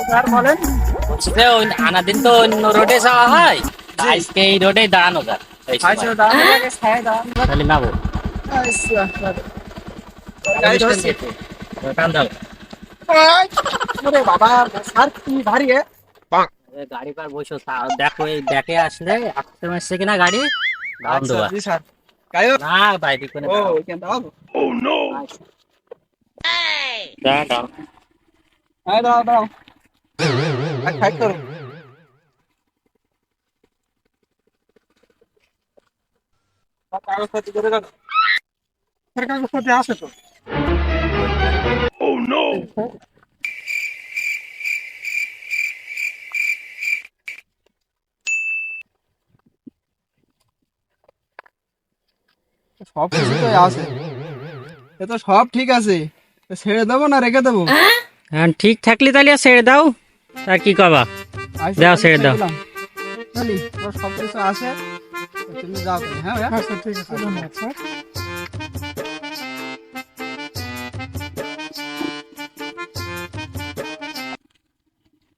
Sir বলেন। বলছি যে ওই আনাদিন তো অন্য রোডে যাওয়া হয়, তা জি। আজকে এই রোডে দাঁড়ানো যায় এই সময়। আচ্ছা দাঁড়ানোর আগে ছায়া দাঁড়ানো। তাহলে নাবো আচ্ছা, গাড়ি ধরছি। টান দাও। ওরে বাবা, স্যার কি ভারী এ? গাড়ি পার বসো, দেখো এই ব্যাকে আসলে আসতে আসছে কিনা গাড়ি দাম আচ্ছা দেওয়া জি স্যার। গাড়ি না বাইরে কোনো ও কেন দাও? দাও। হ্যাঁ দাও দাও। আর খাই করো। কাগজপত্র করে দাও। স্যার কাগজপত্র আছে তো। সব কিছু তো আছে। এ তো সব ঠিক আছে। তো ছেড়ে দেবো না রেখে দেবো? হ্যাঁ ঠিক থাকলে তাহলে আর ছেড়ে দাও, আর কি কবা। আচ্ছা, দাও, তাহলে ছেড়ে দাও। দিলাম। চলি, তোর সব কিছু আছে। তো তুমি যাও তাহলে, হ্যাঁ ভাইয়া? আচ্ছা ঠিক আছে, ধন্যবাদ স্যার।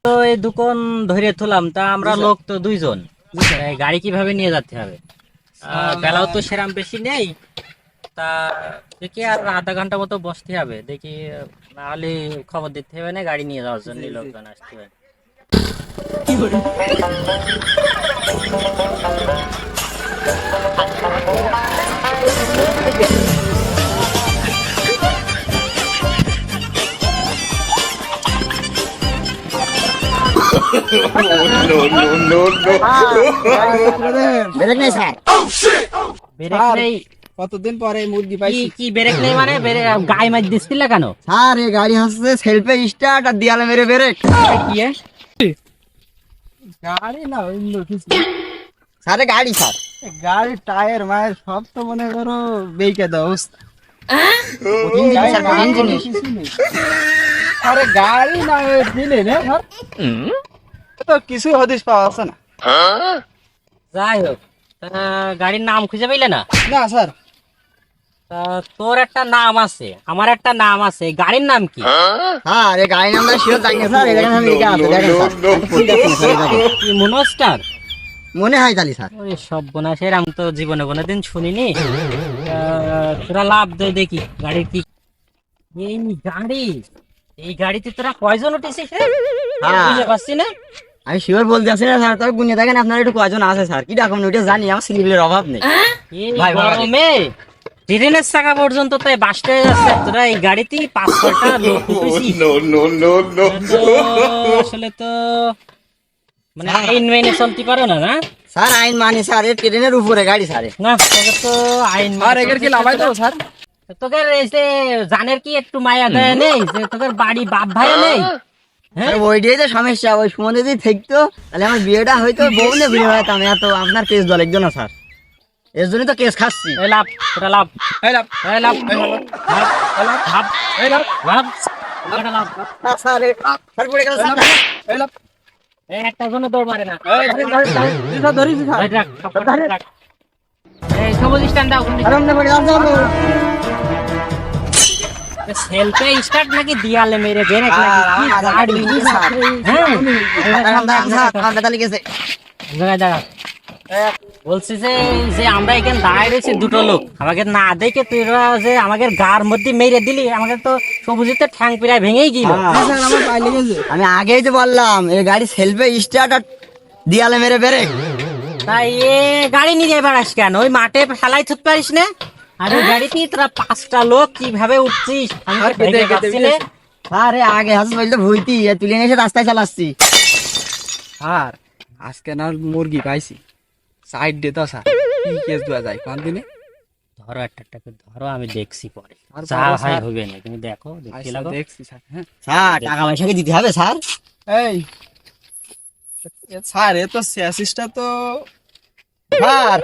তো এই দোকান ধরে থুলাম, তা আমরা জি স্যার। লোক তো দুইজন, জি স্যার। এই গাড়ি কিভাবে নিয়ে যেতে হবে? বেলাও তো সেরাম বেশি নেই, তা দেখি আর আধা ঘন্টা মতো বসতে হবে দেখি, না হলে খবর দিতে হবে না গাড়ি নিয়ে যাওয়ার জন্য জি, জি। লোকজন আসতে হবে। ব্রেক নেই স্যার। ব্রেক স্যার, নেই? কতদিন পরে মুরগি কি পাইছি। কি ব্রেক নেই মানে গায়ে মাছ দিচ্ছিল কেন? স্যার এই গাড়ি হচ্ছে সেলফে স্টার্ট আর দিয়ালে মেরে ব্রেক। কি এ? গাড়ি না অন্য কিছু। স্যার এ গাড়ি স্যার। গাড়ির টায়ার মায়ের সব তো মনে করো বেইকে দাও অবস্থা। কঠিন জিনিস স্যার, কঠিন জিনিস। কিছু নেই। আরে গাড়ি না দিলে না স্যার, তো কিছু হদিস পাওয়া আছে না। যাই হোক, তা গাড়ির নাম খুঁজে পেলে না? না স্যার। তা তোর একটা নাম আছে, আমার একটা নাম আছে, গাড়ির নাম কি? স্যার এই গাড়ি নাম্বার শিওর জানি না স্যার, এই দেখেন আমি লিখে আছে দেখেন স্যার। আমি পড়তে পারছি না স্যার, এই দেখেন। কি মনোস্টার? মনে হয় তালি স্যার। ওরে সর্বনাশের, আমি তো জীবনে কোনোদিন শুনিনি। তোরা লাভ দে দেখি গাড়ির কি। এই গাড়ি, এই গাড়িতে তোরা কয়জন উঠেছিস রে? হ্যাঁ। বুঝতে পারছি না। আমি শিওর বলতে আছি না স্যার, তবে গুনিয়ে দেখেন আপনার একটু কয়জন আছে স্যার, কি রকম ওইটা জানি, আমার সিলিবলের অভাব নেই। এই ভাই, ভাই, গরমে ট্রেনের চাকা পর্যন্ত তাই বাস্ট হয়ে যাচ্ছে, তোরা এই গাড়িতেই 5-6টা লোক উঠেছিস। তো আসলে তো মানে আইন মেনে চলতে পারো না, না? স্যার আইন মানি স্যার, এই ট্রেনের উপরে গাড়ি স্যার। না তোকে তো আইন আর এগের কি লাভাই দেবো স্যার? তোকে এই যে জানের কি একটু মায়া দয়া নেই যে তোকে বাড়ি বাপ ভাই নেই? হ্যাঁ, স্যার, ওইটাই তো সমস্যা, ওই সুমন যদি থাকতো তাহলে আমার বিয়েটা হয়তো বউ নিয়ে বিয়ে হতাম, এত আপনার কেস দল একজন না স্যার, এর জন্যই তো কেস খাচ্ছি। এই লাভ, তোরা লাভ, এই লাভ, এই লাভ, এই লাভ, লাভ, লাভ, এই লাভ, লাভ, এটা লাভ। স্যার স্যার পড়ে গেল স্যার। এই লাভ। এই একটা জন্য দৌড় মারে না। এই জি স্যার, ধরেছি স্যার। এই রাখ, কাপড়টা রাখ। এই সবুজ স্ট্যান্ড দাও। আর আমরা পড়ে গেলাম স্যার। সেলফে স্টার্ট নাকি দিয়ালে মেরে ব্রেক নাকি কি গাড়ি স্যার হ্যাঁ আমরা তাহলে গেছে। জায়গায় দাঁড়া। বলছি যে যে আমরা এখানে দাঁড়ায় রয়েছি দুটো লোক, আমাকে না দেখে তোরা যে আমাকে গার মধ্যে মেরে দিলি, আমাকে তো সবুজেতে ঠ্যাং পিড়ায় ভেঙেই গেল। জি স্যার, আমার পায়ে লেগেছে। আমি আগেই তো বললাম এই গাড়ি সেলফে স্টার্ট আর দিয়ালে মেরে ব্রেক। তাই এ গাড়ি নিয়ে বেড়াস কেন? ওই মাঠে ফেলাই থুত পারিস না? আর ওই গাড়িতে তোরা 5টা লোক কিভাবে উঠছিস আমি তো আর কেঁদে ভেবে কেঁদে পাচ্ছি না। আরে আগে হাস বলতে ভুইতি তুলে নিয়ে এসে রাস্তায় চালাচ্ছি। স্যার আজকে না মুরগি পাইছি, সাইড দে তো স্যার। কি কেস দেওয়া যায় কোন দিনে? ধরো একটাকে ধরো, আমি দেখছি পরে আর যা বাবা, হয় স্যার। হবে না, তুমি দেখো দেখতে আচ্ছা, লাগো। দেখছি স্যার। হ্যাঁ স্যার টাকা পয়সা কি দিতে হবে স্যার? এই স্যার, এ তো স্যাসিসটা তো স্যার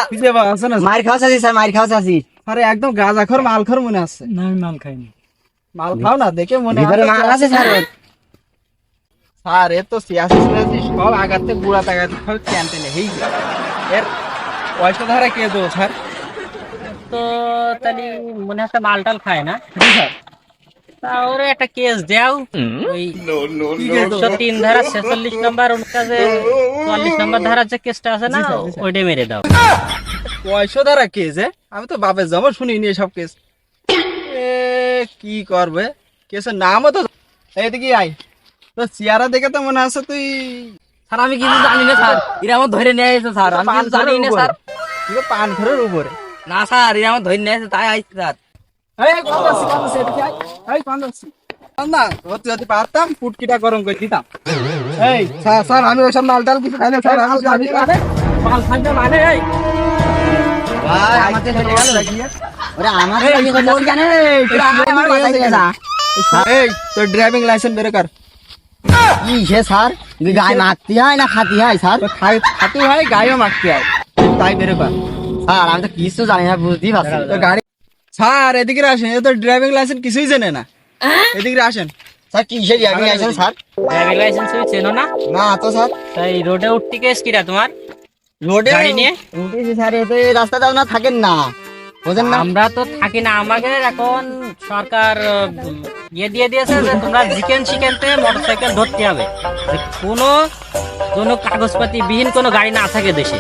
খুঁজে পাওয়া আছে না মার খাওয়া চাচ্ছি স্যার, মার খাওয়া চাচ্ছি। আরে একদম গাঁজাখোর মালখোর মনে আছে। না আমি মাল খাইনি। মাল খাও না দেখে মনে ভিতরে মাল আছে স্যার ওর। স্যার এ তো স্যাসিস সব আগাতে বুড়া তাগাতে সব ক্যান্টে নেই। এর পয়সা ধারা কে দেবো স্যার? তো তাহলে মনে হচ্ছে মাল টাল খায় না? জি স্যার। তা ওরে একটা কেস দাও, ওই 103 ধারা 46 নম্বর অনুসারে 44 নম্বর ধারা যে কেসটা আছে না, ওইটা মেরে দাও। 500 ধারা কেস? আমি তো বাপের জমা শুনিনি এসব কেস। কি করবে কেসের নামও তো, এইদিকে আই। তো চেহারা দেখে তো মনে আছে তুই স্যার আমি কিছু জানি না স্যার, এরা আমার ধরে নিয়ে এসেছে স্যার, আমি কিছু জানি না স্যার। তুই তো পান ঘরের উপরে। না স্যার, এরা আমার ধরে নিয়ে এসেছে তাই আইছি স্যার। না ধরতে যদি পারতাম ফুটকিটা গরম করে দিতাম। এই স্যার, স্যার আমি ওইসব মাল টাল কিছু খাই না স্যার। মাল খাই না মানে এই ভাই আমাদের চলে গেল। ওরে আমাদের কি করছিস জানে? তুই আমার মাথায় দিয়ে না। এই তোর ড্রাইভিং লাইসেন্স বের কর। কি সে স্যার, তুই গায়ে মারতে হয় না খাতি হয় স্যার? তোর খাতু হয় গায়েও মারতে হয়, তাই বের কর। স্যার আমি তো কিছু জানি না, বুঝতেই পারছি না। তোর গাড়ি স্যার এদিকে আসেন, এ তো ড্রাইভিং লাইসেন্স কিছুই জানে না। এদিকে আসেন। স্যার কিসের driving licence sir? Driving licence তুমি চেনো না? না তো স্যার। তাই রোডে উঠতে কেস কিরা তোমার? রোডে গাড়ি নিয়ে? উঠেছি স্যার, এতে রাস্তাতে আপনার থাকেন না, বুঝেন না? আমরা তো থাকি না, আমাদের এখন সরকার ইয়ে দিয়ে দিয়েছে যে তোমরা চিকেন শিখেনতে মোটরসাইকেল ধরতে হবে, যে কোনো কাগজপাতি বিহীন কোনো গাড়ি না থাকে দেশে।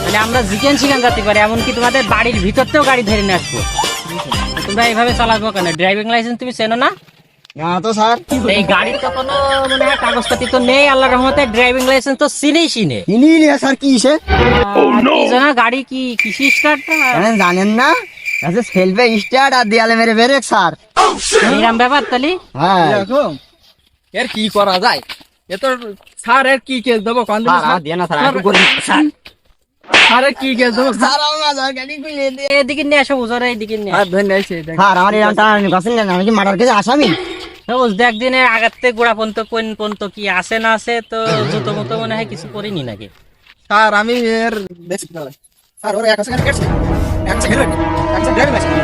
তাহলে আমরা চিকেন শিখেন যেতে পারি, এমনকি তোমাদের বাড়ির ভিতরতেও গাড়ি ধরে নিয়ে আসবো। তোমরা এইভাবে চালাবো কেন? ড্রাইভিং লাইসেন্স তুমি চেনো না? না তো স্যার। এই গাড়ির তো কোনো মনে হয় কাগজপাতি তো নেই, আল্লাহর রহমতে ড্রাইভিং লাইসেন্স তো চিনেই চিনি নিয়ে স্যার কিসে জানা গাড়ি কি কৃষি স্টার্ট জানেন না? আচ্ছা সেলফে স্টার্ট আর দেয়ালে মেরে ব্রেক স্যার। এরম ব্যাপার তাহলে? হ্যাঁ এরকম এর কি করা যায়? এ তো স্যার এর কি কেস দেবো কোন দিন? স্যার দিয়ে না স্যার, একটু করে স্যার। স্যার কি কেস দেবো? স্যার আমার গাড়ি খুলে দে। এদিকে নিয়ে আসো, বুঝো এইদিকে নিয়ে আর ধরে নিয়েছে স্যার আমার এরকম টানা গেছেন না, আমি কি মার্ডার কেসে আসামি? সবুজ দেখ দিনে আগাতে গোড়া পর্যন্ত কোন পর্যন্ত কি আছে না আছে, তো জুতো মতো মনে হয় কিছু করিনি নাকি? স্যার আমি এর বেশি স্যার ওর 1 সেকেন্ড কেটে 1 second 1 second driving licence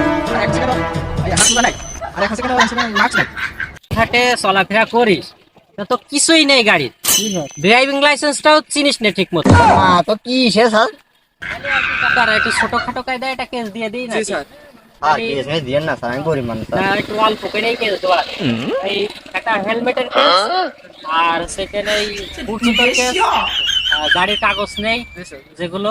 1 second এই হাত নাই আর 1 সেকেন্ড 1 সেকেন্ড মার্কস নাই। হাটে চলাফেরা করিস তা তো কিছুই নেই গাড়ির, ড্রাইভিং লাইসেন্সটাও চিনিস না ঠিক মতো। না তো কি সে স্যার? তারা একটু ছোটখাটো কায়দায় একটা কেস দিয়ে দিই না? জি স্যার। স্যার কেস মে দিয়েন না স্যার, আমি গরিব মানুষ স্যার। না একটু অল্প করেই কেস দেওয়া, এই একটা হেলমেটের কেস, আর সেখানে এই বুট জুতোর কেস, গাড়ির কাগজ নেই যেগুলো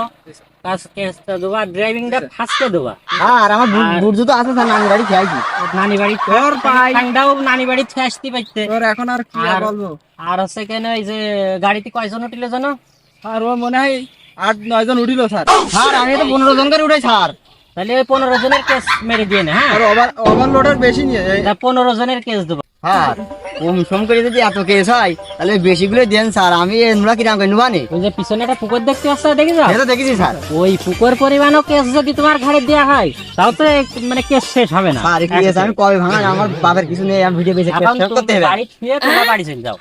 কেসটা দেওয়া, ড্রাইভিংটা ফার্স্টে দেওয়া। আর আমার বুট জুতো আছে স্যার, আমি গাড়ি খেয়েছি। নানি বাড়ি তোর ঠান্ডাও নানি বাড়ি থেকে আসতে পারতে। তোর এখন আর কি আর বলবো? আর সেখানে ওই যে গাড়িতে কয়জন উঠিল জানো? আর ও মনে হয় 8-9 জন উঠিল স্যার। স্যার আমি তো 15 জন করে উঠাই স্যার। তাহলে ওই 15 জনের কেস মেরে দিয়ে না? হ্যাঁ আর ওভারলোডের বেশি নিয়ে 15 জনের কেস দেবো। স্যার কম সম করে যদি এত কেস হয় তাহলে বেশিগুলো দেন স্যার, আমি এগুলা কিরাম করে নেবানি। ওই যে পিছনে একটা পুকুর দেখতে পাচ্ছ, দেখি যাও? এটা দেখেছি স্যার। ওই পুকুর পরিমাণও কেস যদি তোমার ঘাড়ে দেওয়া হয় তাও তো মানে কেস শেষ হবে না। স্যার কেস আমি কবে ভাঙা, আমার বাবার কিছু নেই, আমি ভিডিও বেশি এখন করতে হবে। বাড়ি ছুঁয়ে তোমরা বাড়ি চলে যাও।